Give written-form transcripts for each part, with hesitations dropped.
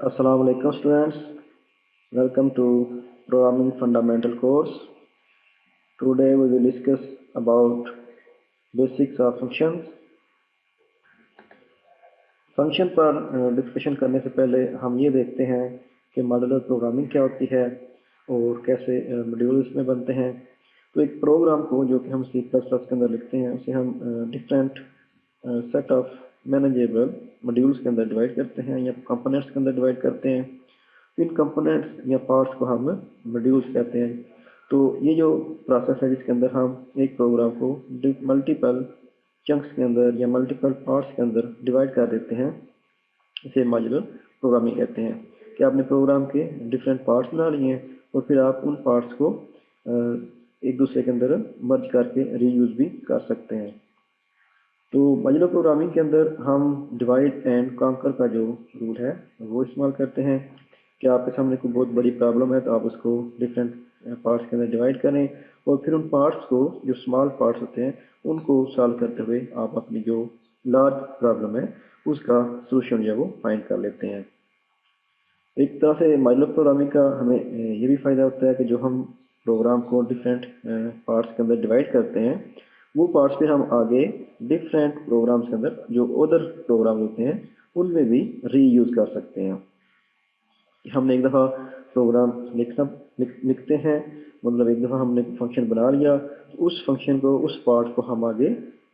Assalamu alaikum students. Welcome to Programming Fundamental course. Today we will discuss about basics of functions. Function पर discussion करने से पहले हम ये देखते हैं कि मॉड्यूलर प्रोग्रामिंग क्या होती है और कैसे मॉड्यूल्स में बनते हैं। तो एक प्रोग्राम को जो कि हम C++ के अंदर लिखते हैं उसे हम different set of manageable modules के अंदर डिवाइड करते हैं या कंपोनेंट्स के अंदर डिवाइड करते हैं। इन कंपोनेंट्स या पार्ट्स को हम मॉड्यूल्स कहते हैं। तो ये जो प्रोसेस है जिसके अंदर हम एक प्रोग्राम को मल्टीपल चंक्स के अंदर या मल्टीपल पार्ट्स के अंदर डिवाइड कर देते हैं, इसे मॉड्यूलर प्रोग्रामिंग कहते हैं। कि आपने प्रोग्राम के डिफरेंट पार्ट्स बना लिए हैं और फिर आप उन पार्ट्स को एक दूसरे के अंदर मर्ज करके रीयूज भी कर सकते हैं। तो मॉड्यूलर प्रोग्रामिंग के अंदर हम डिवाइड एंड कॉन्कर का जो रूल है वो इस्तेमाल करते हैं। कि आपके सामने कोई बहुत बड़ी प्रॉब्लम है तो आप उसको डिफरेंट पार्ट्स के अंदर डिवाइड करें और फिर उन पार्ट्स को, जो स्मॉल पार्ट्स होते हैं, उनको सॉल्व करते हुए आप अपनी जो लार्ज प्रॉब्लम है उसका सोल्यूशन जो है वो फाइंड कर लेते हैं। एक तरह से मॉड्यूलर प्रोग्रामिंग का हमें ये भी फ़ायदा होता है कि जो हम प्रोग्राम को डिफरेंट पार्ट्स के अंदर डिवाइड करते हैं वो पार्ट्स फिर हम आगे डिफरेंट प्रोग्राम्स के अंदर जो अदर प्रोग्राम होते हैं उनमें भी रीयूज़ कर सकते हैं। हमने एक दफ़ा प्रोग्राम लिखते हैं, मतलब एक दफ़ा हमने फंक्शन बना लिया तो उस फंक्शन को, उस पार्ट को हम आगे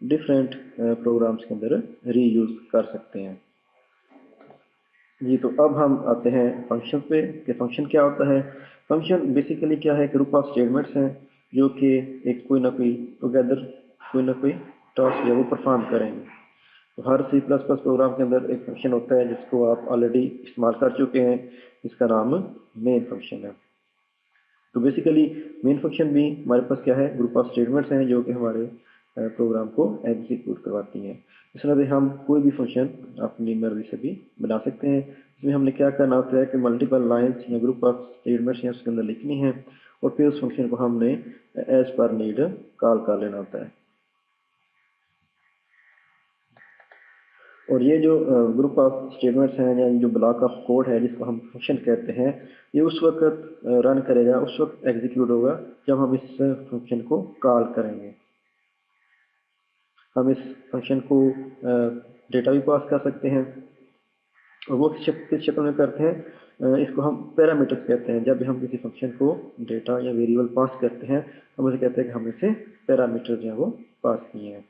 डिफरेंट प्रोग्राम्स के अंदर रीयूज़ कर सकते हैं। जी, तो अब हम आते हैं फंक्शन पे कि फंक्शन क्या होता है। फंक्शन बेसिकली क्या है, ग्रुप ऑफ स्टेटमेंट्स हैं जो कि एक कोई ना कोई टुगेदर कोई ना कोई टास्क जो है वो परफॉर्म करेंगे। तो हर C++ प्रोग्राम के अंदर एक फंक्शन होता है जिसको आप ऑलरेडी इस्तेमाल कर चुके हैं, इसका नाम मेन फंक्शन है। तो बेसिकली मेन फंक्शन भी हमारे पास क्या है, ग्रुप ऑफ स्टेटमेंट्स हैं जो कि हमारे प्रोग्राम को एग्जीक्यूट करवाती हैं। इस तरह से हम कोई भी फंक्शन अपनी मर्जी से भी बना सकते हैं। इसमें हमने क्या करना होता है कि मल्टीपल लाइन्स या ग्रुप ऑफ स्टेटमेंट्स हैं उसके अंदर लिखनी है और फिर उस फंक्शन को हमने एज पर नीड कॉल कर लेना होता है। और ये जो ग्रुप ऑफ स्टेटमेंट्स हैं या जो ब्लॉक ऑफ कोड है जिसको हम फंक्शन कहते हैं, ये उस वक्त रन करेगा, उस वक्त एग्जीक्यूट होगा जब हम इस फंक्शन को कॉल करेंगे। हम इस फंक्शन को डेटा भी पास कर सकते हैं और वो किस शक्ल में करते हैं, इसको हम पैरामीटर्स कहते हैं। जब भी हम किसी फंक्शन को डेटा या वेरिएबल पास करते हैं हम उसे कहते हैं कि हम इसे पैरामीटर जो है वो पास किए हैं।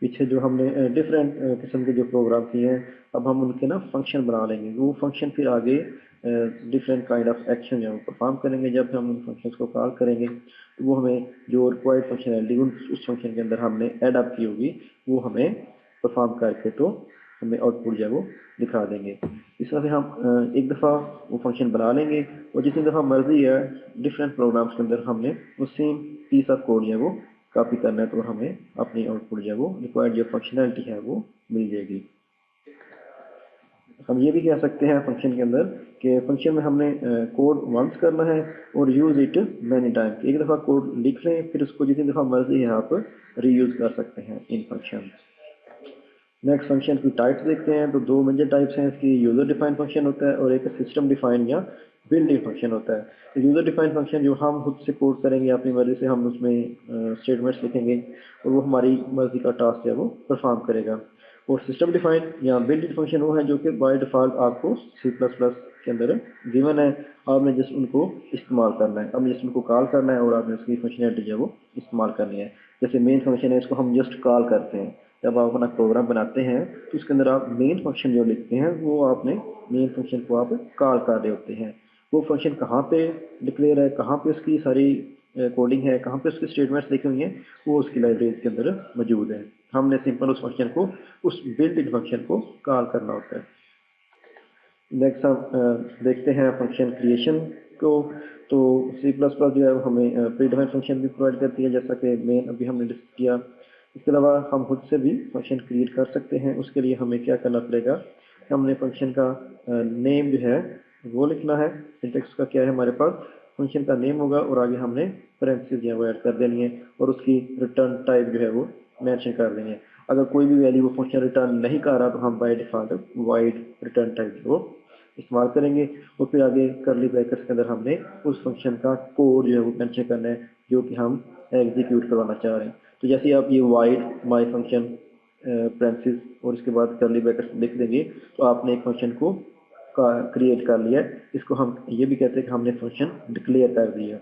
पीछे जो हमने डिफरेंट किस्म के जो प्रोग्राम किए हैं अब हम उनके ना फंक्शन बना लेंगे। वो फंक्शन फिर आगे डिफरेंट काइंड ऑफ एक्शन जो है वो परफॉर्म करेंगे। जब हम उन फंक्शंस को कॉल करेंगे तो वो हमें जो रिक्वायर्ड फंक्शनैलिटी उस फंक्शन के अंदर हमने ऐड अप की होगी वो हमें परफॉर्म करके तो हमें आउटपुट जो है वो दिखा देंगे। इस तरह से हम एक दफ़ा वो फंक्शन बना लेंगे और जितनी दफ़ा मर्जी है डिफरेंट प्रोग्राम्स के अंदर हमने वो सेम पीस ऑफ कोड जो है वो कॉपी करना है तो हमें अपनी आउटपुट जो है वो रिक्वायर्ड जो फंक्शनैलिटी है वो मिल जाएगी। हम ये भी कह सकते हैं फंक्शन के अंदर कि फंक्शन में हमने कोड वंस करना है और यूज़ इट मैनी टाइम। एक दफ़ा कोड लिख लें फिर उसको जितनी दफ़ा मर्जी है आप रीयूज़ कर सकते हैं इन फंक्शन। नेक्स्ट फंक्शन की टाइप्स देखते हैं। तो दो मेजर टाइप्स हैं इसकी, यूज़र डिफाइंड फंक्शन होता है और एक सिस्टम डिफाइंड या बिल्ट इन फंक्शन होता है। तो यूज़र डिफाइंड फंक्शन जो हम खुद से कोड करेंगे अपनी मर्जी से, हम उसमें स्टेटमेंट्स लिखेंगे और वो हमारी मर्जी का टास्क है वो परफॉर्म करेगा। और सिस्टम डिफाइंड या बिल्ट इन फंक्शन वो है जो कि बाय डिफ़ॉल्ट आपको C++ के अंदर गिवन है, आपने जस्ट उनको इस्तेमाल करना है, आपने जस्ट उनको कॉल करना है और आपने उसकी फंक्शनैलिटी जो है वो इस्तेमाल करनी है। जैसे मेन फंक्शन है इसको हम जस्ट कॉल करते हैं। जब आप अपना प्रोग्राम बनाते हैं तो उसके अंदर आप मेन फंक्शन जो लिखते हैं वो आपने मेन फंक्शन को आप कॉल कर रहे होते हैं। वो फंक्शन कहाँ पे डिक्लेयर है, कहाँ पे उसकी सारी कोडिंग है, कहाँ पे उसकी स्टेटमेंट्स लिखी हुई हैं, वो उसकी लाइब्रेरी के अंदर मौजूद है। हमने सिंपल उस फंक्शन को, उस बिल्ट इन फंक्शन को कॉल करना होता है। नेक्स्ट हम देखते हैं फंक्शन क्रिएशन को। तो C++ जो है हमें प्री डिफाइंड फंक्शन भी प्रोवाइड करती है जैसा कि मेन अभी हमने डिस्कस किया। इसके अलावा हम खुद से भी फंक्शन क्रिएट कर सकते हैं। उसके लिए हमें क्या करना पड़ेगा, हमने फंक्शन का नेम जो है वो लिखना है। सिंटेक्स का क्या है, हमारे पास फंक्शन का नेम होगा और आगे हमने पैरेंथेसिस जो है वो ऐड कर देनी है और उसकी रिटर्न टाइप जो है वो मेंशन कर देनी है। अगर कोई भी वैल्यू वो फंक्शन रिटर्न नहीं कर रहा तो हम by default wide return type वो इस्तेमाल करेंगे। और फिर आगे करली ब्रैकेट्स के अंदर हमने उस फंक्शन का कोड जो है वो मेंशन करना है जो कि हम एग्जीक्यूट करवाना चाह रहे हैं। तो जैसे आप ये वाइड माई फंक्शन पेरेंथीसेस और इसके बाद करली ब्रैकेट्स लिख देंगे तो आपने एक फंक्शन को क्रिएट कर लिया है। इसको हम ये भी कहते हैं कि हमने फंक्शन डिक्लेयर कर दिया।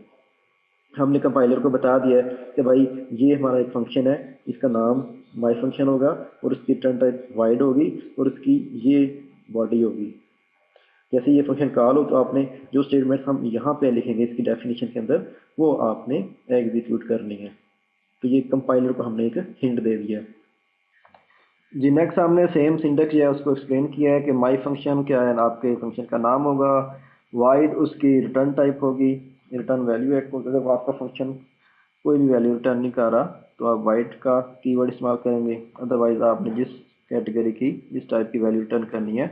हमने कंपाइलर को बता दिया है कि भाई ये हमारा एक फंक्शन है, इसका नाम माई फंक्शन होगा और इसकी रिटर्न टाइप वाइड होगी और इसकी ये बॉडी होगी। जैसे ये फंक्शन कॉल हो तो आपने जो स्टेटमेंट हम यहाँ पे लिखेंगे इसकी डेफिनेशन के अंदर वो आपने एग्जीक्यूट करनी है। तो ये कंपाइलर को हमने एक हिंट दे दिया। जी नेक्स्ट हमने सेम सिंटेक्स जो है उसको एक्सप्लेन किया है कि माई फंक्शन क्या है, आपके फंक्शन का नाम होगा, वाइड उसकी रिटर्न टाइप होगी, रिटर्न वैल्यू है। अगर आपका फंक्शन कोई भी वैल्यू रिटर्न नहीं कर रहा तो आप वाइड का कीवर्ड इस्तेमाल करेंगे, अदरवाइज आपने जिस कैटेगरी की जिस टाइप की वैल्यू रिटर्न करनी है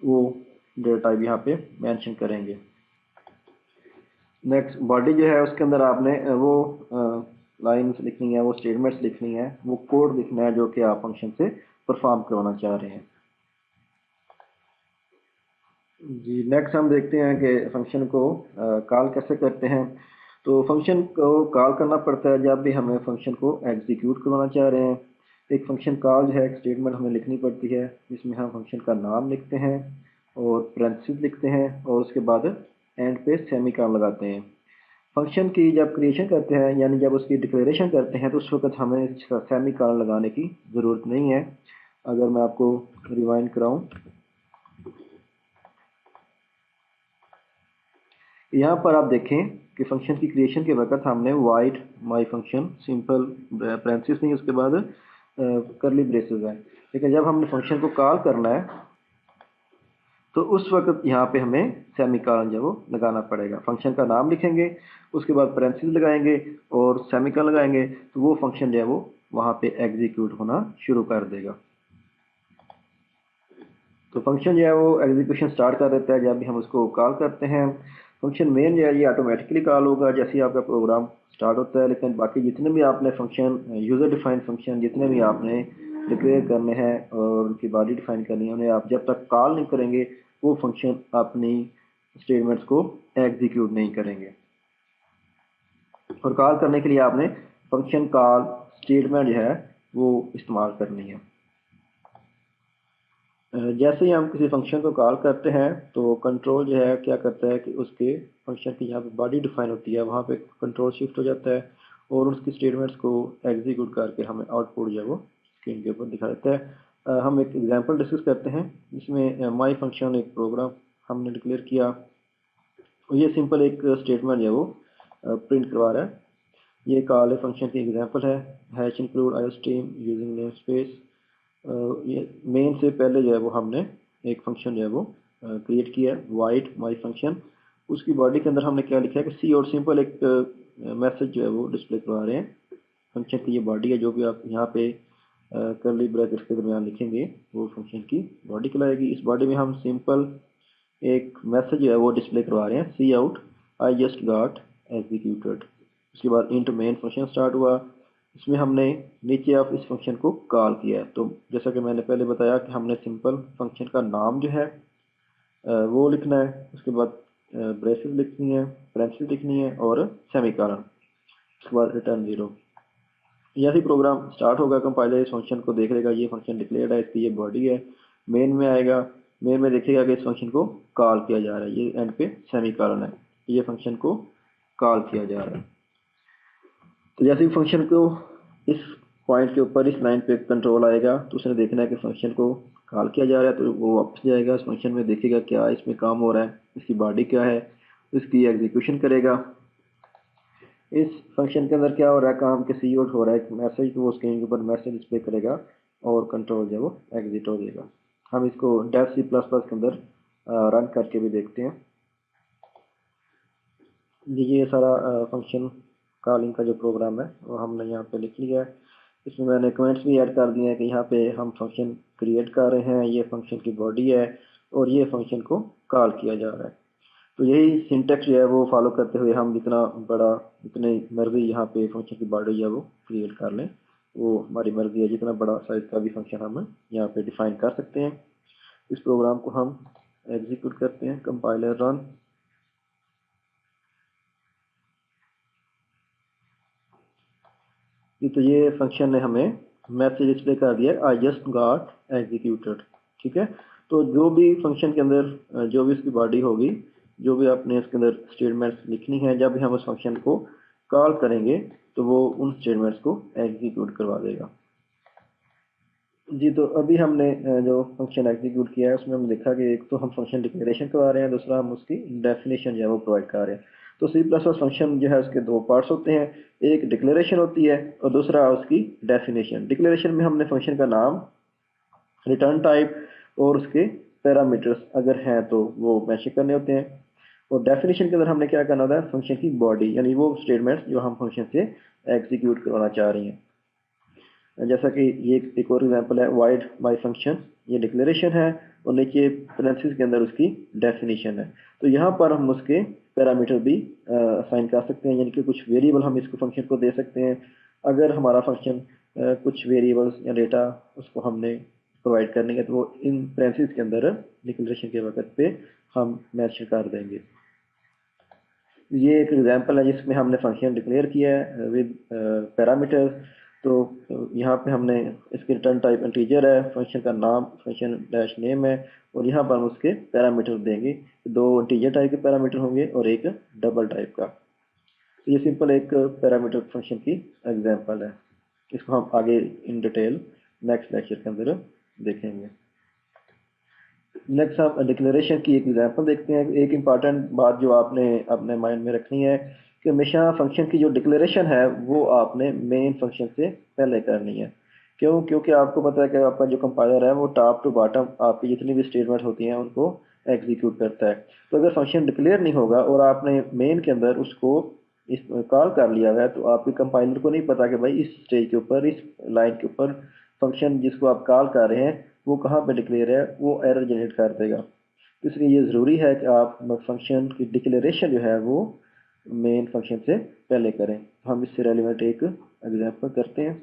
वो डेटा टाइप यहाँ पे मेंशन करेंगे। नेक्स्ट बॉडी जो है उसके अंदर आपने वो लाइन्स लिखनी है, वो स्टेटमेंट्स लिखनी है, वो कोड लिखना है जो कि आप फंक्शन से परफॉर्म करवाना चाह रहे हैं। जी नेक्स्ट हम देखते हैं कि फंक्शन को कॉल कैसे करते हैं। तो फंक्शन को कॉल करना पड़ता है जब भी हमें फंक्शन को एग्जीक्यूट करवाना चाह रहे हैं। एक फंक्शन कॉल जो है एक स्टेटमेंट हमें लिखनी पड़ती है जिसमें हम फंक्शन का नाम लिखते हैं और पेरेंथीसेस लिखते हैं और उसके बाद एंड पे सेमीकोलन लगाते हैं। फंक्शन की जब क्रिएशन करते हैं यानी जब उसकी डिक्लेरेशन करते हैं तो उस वक्त हमें सेमीकोलन लगाने की ज़रूरत नहीं है। अगर मैं आपको रिवाइंड कराऊं, यहाँ पर आप देखें कि फंक्शन की क्रिएशन के वक्त हमने wide my function simple parenthesis नहीं उसके बाद करली ब्रेसेस है। लेकिन जब हमने फंक्शन को कॉल करना है तो उस वक्त यहाँ पे हमें सेमीकोलन जो वो लगाना पड़ेगा। फंक्शन का नाम लिखेंगे, उसके बाद पैरेंथेसिस लगाएंगे और सेमीकोलन लगाएंगे तो वो फंक्शन जो है वो वहाँ पे एग्जीक्यूट होना शुरू कर देगा। तो फंक्शन जो है वो एग्जीक्यूशन स्टार्ट कर देता है जब भी हम उसको कॉल करते हैं। फंक्शन मेन जो है ये ऑटोमेटिकली कॉल होगा जैसे ही आपका प्रोग्राम स्टार्ट होता है, लेकिन बाकी जितने भी आपने फंक्शन यूज़र डिफाइंड फंक्शन जितने भी आपने डिक्लेयर करने हैं और उनकी बॉडी डिफाइन करनी है उन्हें आप जब तक कॉल नहीं करेंगे वो फंक्शन अपनी स्टेटमेंट्स को एग्जीक्यूट नहीं करेंगे। और कॉल करने के लिए आपने फंक्शन कॉल स्टेटमेंट जो है वो इस्तेमाल करनी है। जैसे ही हम किसी फंक्शन को कॉल करते हैं तो कंट्रोल जो है क्या करता है कि उसके फंक्शन की जहाँ पे बॉडी डिफाइन होती है वहाँ पे कंट्रोल शिफ्ट हो जाता है और उसकी स्टेटमेंट्स को एग्जीक्यूट करके हमें आउटपुट जो है वो स्क्रीन के ऊपर दिखा देता है। हम एक एग्जांपल डिस्कस करते हैं जिसमें माई फंक्शन एक प्रोग्राम हमने डिक्लेयर किया और ये सिंपल एक स्टेटमेंट जो है वो प्रिंट करवा रहा है। ये कॉल है फंक्शन की एग्जांपल है, hash include iostream using name space. ये मेन से पहले जो है वो हमने एक फंक्शन जो है वो क्रिएट किया है वाइड माई फंक्शन। उसकी बॉडी के अंदर हमने क्या लिखा है कि सी और सिंपल एक मैसेज जो है वो डिस्प्ले करवा रहे हैं। फंक्शन की ये बॉडी है जो भी आप यहाँ पे करली ब्रैकेट्स के दरमियान लिखेंगे वो फंक्शन की बॉडी कहलाएगी। इस बॉडी में हम सिंपल एक मैसेज जो है वो डिस्प्ले करवा रहे हैं, cout I just got executed. उसके बाद इंट मेन फंक्शन स्टार्ट हुआ, इसमें हमने नीचे ऑफ इस फंक्शन को कॉल किया है। तो जैसा कि मैंने पहले बताया कि हमने सिंपल फंक्शन का नाम जो है वो लिखना है, उसके बाद ब्रेसेस लिखनी है, पैरेंथेसिस लिखनी है और सेमीकोलन, उसके बाद रिटर्न 0। जैसे ही प्रोग्राम स्टार्ट होगा कंपाइलर इस फंक्शन को देख लेगा ये फंक्शन डिक्लेयर्ड है, इसकी ये बॉडी है, मेन में आएगा, मेन में देखेगा कि इस फंक्शन को कॉल किया जा रहा है, ये एंड पे सेमीकोलन है, ये फंक्शन को कॉल किया जा रहा है। तो जैसे ही फंक्शन को इस पॉइंट के ऊपर इस लाइन पे कंट्रोल आएगा तो उसने देखना है कि फंक्शन को कॉल किया जा रहा है तो वो वापस जाएगा इस फंक्शन में, देखेगा क्या इसमें काम हो रहा है, इसकी बॉडी क्या है, इसकी एग्जीक्यूशन करेगा। इस फंक्शन के अंदर क्या हो रहा है काम के सी आउट हो रहा है एक मैसेज, तो वो स्क्रीन के ऊपर मैसेज डिस्प्ले करेगा और कंट्रोल जो है वो एग्जिट हो जाएगा। हम इसको डेव सी प्लस प्लस के अंदर रन करके भी देखते हैं। ये सारा फंक्शन कॉलिंग का जो प्रोग्राम है वो हमने यहाँ पे लिख लिया है। इसमें मैंने कमेंट्स भी ऐड कर दिए हैं कि यहाँ पे हम फंक्शन क्रिएट कर रहे हैं, ये फंक्शन की बॉडी है और ये फंक्शन को कॉल किया जा रहा है। तो यही सिंटेक्स जो है वो फॉलो करते हुए हम जितना बड़ा जितनी मर्जी यहाँ पे फंक्शन की बॉडी है वो क्रिएट कर लें, वो हमारी मर्जी है, जितना बड़ा साइज का भी फंक्शन हम यहाँ पे डिफाइन कर सकते हैं। इस प्रोग्राम को हम एग्जीक्यूट करते हैं, कंपाइलर रन। तो ये फंक्शन ने हमें मैसेज डिस्प्ले कर दिया, आई जस्ट गॉट एग्जीक्यूटेड। ठीक है, तो जो भी फंक्शन के अंदर जो भी उसकी बॉडी होगी, जो भी आपने इसके अंदर स्टेटमेंट्स लिखनी है, जब भी हम उस फंक्शन को कॉल करेंगे तो वो उन स्टेटमेंट्स को एग्जीक्यूट करवा देगा। जी, तो अभी हमने जो फंक्शन एग्जीक्यूट किया है उसमें हमने देखा कि एक तो हम फंक्शन डिक्लेरेशन करवा रहे हैं, दूसरा हम उसकी डेफिनेशन जो है वो प्रोवाइड कर रहे हैं। तो सी प्लस प्लस फंक्शन जो है उसके दो पार्ट्स होते हैं, एक डिक्लेरेशन होती है और दूसरा उसकी डेफिनेशन। डिक्लेरेशन में हमने फंक्शन का नाम, रिटर्न टाइप और उसके पैरामीटर्स अगर हैं तो वो मैच करने होते हैं। और डेफिनेशन के अंदर हमने क्या करना होता है, फंक्शन की बॉडी, यानी वो स्टेटमेंट्स जो हम फंक्शन से एग्जीक्यूट करवाना चाह रही हैं। जैसा कि ये एक और एग्जांपल है, वाइड बाय फंक्शन, ये डिक्लेरेशन है और नीचे पेरेंथेसिस के अंदर उसकी डेफिनेशन है। तो यहाँ पर हम उसके पैरामीटर भी असाइन कर सकते हैं, यानी कि कुछ वेरिएबल हम इसको फंक्शन को दे सकते हैं। अगर हमारा फंक्शन कुछ वेरिएबल्स या डेटा उसको हमने प्रोवाइड करने के, तो वो इन पेरेंथेसिस के अंदर डिक्लेरेशन के वक्त पे हम मैच कर देंगे। ये एक एग्जांपल है जिसमें हमने फंक्शन डिक्लेयर किया है विद पैरामीटर्स। तो यहाँ पे हमने इसकी रिटर्न टाइप इंटीजर है, फंक्शन का नाम फंक्शन डैश नेम है और यहाँ पर हम उसके पैरामीटर देंगे। दो इंटीजर टाइप के पैरामीटर होंगे और एक डबल टाइप का। तो ये सिंपल एक पैरामीटर फंक्शन की एग्जांपल है। इसको हम आगे इन डिटेल नेक्स्ट लेक्चर के अंदर देखेंगे। नेक्स्ट हम डिक्लेरेशन की एक एग्जांपल देखते हैं। एक इम्पॉर्टेंट बात जो आपने अपने माइंड में रखनी है कि हमेशा फंक्शन की जो डिक्लेरेशन है वो आपने मेन फंक्शन से पहले करनी है। क्यों? क्योंकि आपको पता है कि आपका जो कंपाइलर है वो टॉप टू बॉटम आपकी जितनी भी स्टेटमेंट होती हैं उनको एग्जीक्यूट करता है। तो अगर फंक्शन डिक्लेयर नहीं होगा और आपने मेन के अंदर उसको इस कॉल कर लिया है, तो आपके कंपाइलर को नहीं पता कि भाई इस स्टेज के ऊपर, इस लाइन के ऊपर फंक्शन जिसको आप कॉल कर रहे हैं वो कहाँ पे डिक्लेयर है, वो एरर जनरेट कर देगा। तो इसलिए ये ज़रूरी है कि आप फंक्शन की डिक्लेरेशन जो है वो मेन फंक्शन से पहले करें। हम इससे रेलिवेंट एक एग्जांपल करते हैं।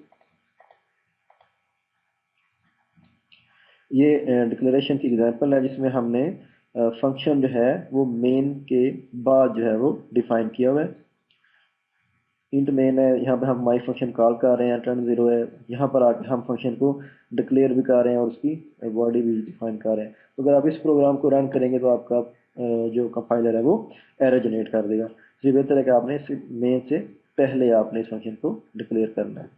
ये डिक्लेरेशन की एग्जांपल है जिसमें हमने फंक्शन जो है वो मेन के बाद जो है वो डिफाइन किया हुआ है। इंट मेन है, यहाँ पे हम माई फंक्शन कॉल कर रहे हैं, रिटर्न 0 है। यहाँ पर आके हम फंक्शन को डिक्लेयर भी कर रहे हैं और उसकी बॉडी भी डिफाइन कर रहे हैं। तो अगर आप इस प्रोग्राम को रन करेंगे तो आपका जो कंपाइलर है वो एरर जनरेट कर देगा। तो ये बेहतर है कि आपने इस मेन से पहले आपने इस फंक्शन को डिक्लेयर करना है।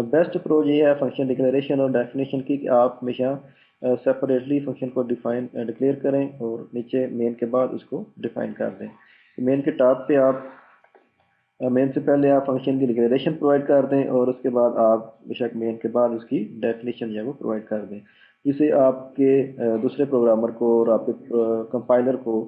बेस्ट अप्रोच ये है फंक्शन डिक्लेरेशन और डेफिनेशन की कि आप हमेशा सेपरेटली फंक्शन को डिक्लेयर करें और नीचे मेन के बाद उसको डिफाइन कर दें। मेन के टॉप पे आप मेन से पहले आप फंक्शन की डिक्लेरेशन प्रोवाइड कर दें और उसके बाद आप बेशक मेन के बाद उसकी डेफिनेशन जो है वो प्रोवाइड कर दें, जिससे आपके दूसरे प्रोग्रामर को और आपके कंपाइलर को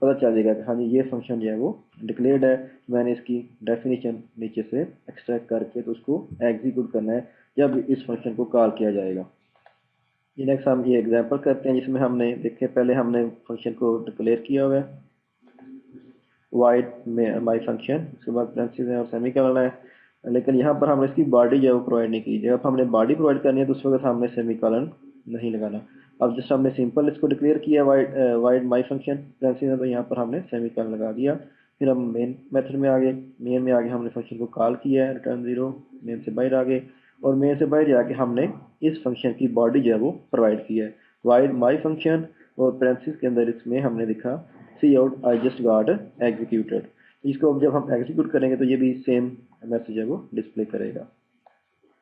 पता चल जाएगा कि हाँ जी ये फंक्शन जो है वो डिक्लेयर्ड है, मैंने इसकी डेफिनेशन नीचे से एक्सट्रैक्ट करके तो उसको एग्जीक्यूट करना है जब इस फंक्शन को कॉल किया जाएगा। ये नेक्स्ट हम ये एग्जांपल करते हैं जिसमें हमने देखे, पहले हमने फंक्शन को डिक्लेयर किया हुआ है वाइड में माई फंक्शन, उसके बाद पेरेंथेसिस है और सेमीकोलन है, लेकिन यहाँ पर हमने इसकी बॉडी जो है वो प्रोवाइड नहीं की। जब हमने बॉडी प्रोवाइड करनी है तो उस वक्त हमने सेमीकोलन नहीं लगाना। अब जस्ट हमने सिंपल इसको डिक्लेयर किया वाइड माई फंक्शन पेरेंथेसिस है, तो यहाँ पर हमने सेमीकोलन लगा दिया। फिर हम मेन मेथड में आ गए, मेन में आगे हमने फंक्शन को कॉल किया है, रिटर्न 0, मेन से बाहर आ गए और मेन से बाहर जाके हमने इस फंक्शन की बॉडी जो है वो प्रोवाइड की है वाइड माई फंक्शन और पेरेंथेसिस के अंदर इसमें हमने लिखा cout I just got executed. इसको अब जब हम एग्जीक्यूट करेंगे तो ये भी सेम मैसेज है वो डिस्प्ले करेगा।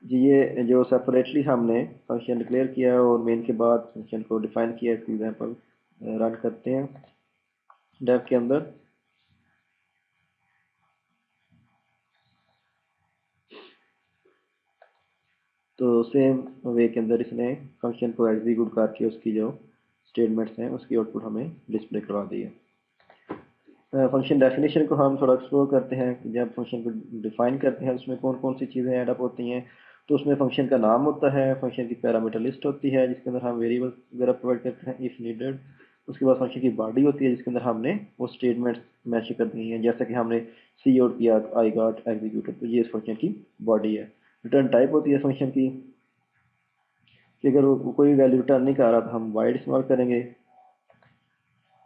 जी, ये जो सेपरेटली हमने फंक्शन डिक्लेयर किया है और मेन के बाद फंक्शन को डिफाइन किया है, इसकी एग्जांपल रन करते हैं डेव के अंदर। तो सेम वे के अंदर इसने फंक्शन को एग्जीक्यूट करके उसकी जो स्टेटमेंट्स हैं उसकी आउटपुट हमें डिस्प्ले करवा दी है। फंक्शन डेफिनेशन को हम थोड़ा एक्सप्लोर करते हैं कि जब फंक्शन को डिफाइन करते हैं उसमें कौन कौन सी चीज़ें ऐड अप होती हैं। तो उसमें फंक्शन का नाम होता है, फंक्शन की पैरामीटर लिस्ट होती है जिसके अंदर हम वेरिएबल वगैरह प्रोवाइड करते हैं इफ़ नीडेड, उसके बाद फंक्शन की बॉडी होती है जिसके अंदर हमने वो स्टेटमेंट्स मैच कर दी हैं, जैसा कि हमने सी आउट किया, आई गॉट एग्जीक्यूटेड, तो ये इस फंक्शन की बॉडी है। रिटर्न टाइप होती है फंक्शन की कि अगर वो कोई वैल्यू रिटर्न नहीं कर रहा तो हम वाइड इस्तेमाल करेंगे,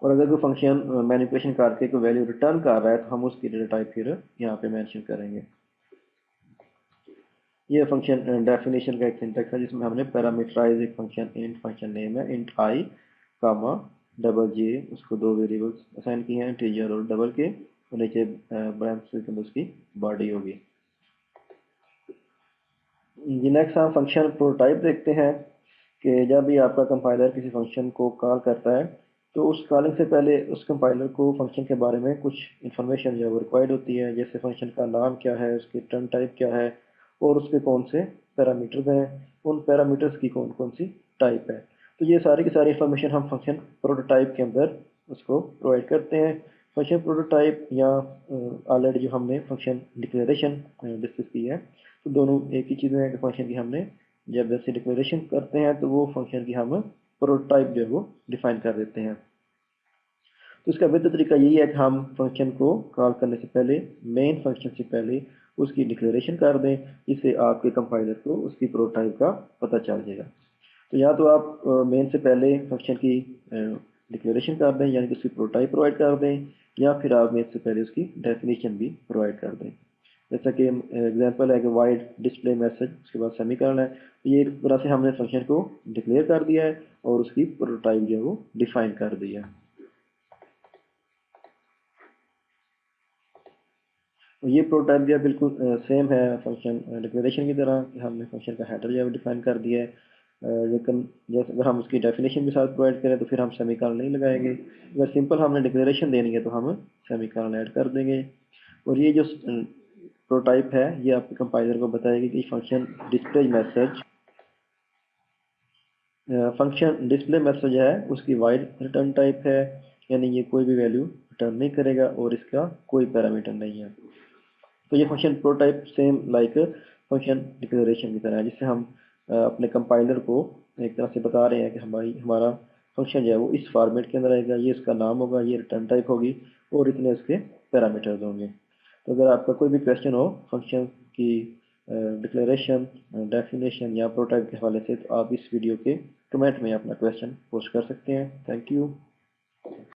और अगर कोई फंक्शन मैनिपुलेशन करके कोई वैल्यू रिटर्न कर रहा है तो हम उसकी डेटा टाइप फिर यहाँ पे मेंशन करेंगे। ये फंक्शन डेफिनेशन का एक सिंटैक्स है जिसमें हमने पैरामीटराइज एक फंक्शन इंट फंक्शन नेम है इंट आई कामा डबल जे, उसको दो वेरिएबल्स असाइन किए हैं इंटीजर और डबल के, और नीचे ब्रैकेट्स के अंदर उसकी बॉडी होगी। ये नेक्स्ट हम फंक्शन प्रोटोटाइप देखते हैं कि जब भी आपका कंपाइलर किसी फंक्शन को कॉल करता है तो उस कॉलिंग से पहले उस कंपाइलर को फंक्शन के बारे में कुछ इन्फॉर्मेशन जो है रिक्वायर्ड होती है, जैसे फंक्शन का नाम क्या है, उसकी रिटर्न टाइप क्या है और उसके कौन से पैरामीटर्स हैं, उन पैरामीटर्स की कौन कौन सी टाइप है। तो ये सारी की सारी इन्फॉर्मेशन हम फंक्शन प्रोटोटाइप के अंदर उसको प्रोवाइड करते हैं। फंक्शन प्रोटोटाइप या ऑलरेडी जो हमने फंक्शन डिक्लेरेशन डिस्कस की है, तो दोनों एक ही चीज़ें हैं कि फंक्शन की हमने जब जैसे डिक्लेरेशन करते हैं तो वो फंक्शन की हम प्रोटोटाइप जो है वो डिफाइन कर देते हैं। तो इसका बेहतर तरीका यही है कि हम फंक्शन को कॉल करने से पहले मेन फंक्शन से पहले उसकी डिक्लेरेशन कर दें, जिससे आपके कंपाइलर को उसकी प्रोटोटाइप का पता चल जाएगा। तो या तो आप मेन से पहले फंक्शन की डिक्लेरेशन कर दें यानी कि उसकी प्रोटोटाइप प्रोवाइड कर दें, या फिर आप मेन से पहले उसकी डेफिनेशन भी प्रोवाइड कर दें। जैसा कि एग्जांपल है कि वाइड डिस्प्ले मैसेज, उसके बाद सेमीकोलन है, तो ये एक तरह से हमने फंक्शन को डिक्लेयर कर दिया है और उसकी प्रोटोटाइप जो है वो डिफाइन कर दिया है। तो ये प्रोटोटाइप जो है बिल्कुल सेम है फंक्शन डिक्लेरेशन की तरह कि हमने फंक्शन का हेडर जो है डिफाइन कर दिया है। लेकिन जैसे अगर हम उसकी डेफिनेशन के साथ प्रोवाइड करें तो फिर हम सेमीकोलन नहीं लगाएंगे। अगर सिंपल हमने डिक्लेरेशन देनी है तो हम सेमीकोलन ऐड कर देंगे। और ये जो प्रोटोटाइप है ये आपके कंपाइलर को बताएगी कि फंक्शन डिस्प्ले मैसेज है उसकी वाइड रिटर्न टाइप है, यानी ये कोई भी वैल्यू रिटर्न नहीं करेगा और इसका कोई पैरामीटर नहीं है। तो ये function prototype same like function declaration की तरह है, जिससे हम अपने कंपाइलर को एक तरह से बता रहे हैं कि हमारा फंक्शन जो है वो इस फॉर्मेट के अंदर आएगा, ये इसका नाम होगा, ये रिटर्न टाइप होगी और इतने इसके पैरामीटर्स होंगे। तो अगर आपका कोई भी क्वेश्चन हो फंक्शन की डिक्लेरेशन, डेफिनेशन या प्रोटोटाइप के हवाले से, तो आप इस वीडियो के कमेंट में अपना क्वेश्चन पोस्ट कर सकते हैं। Thank you.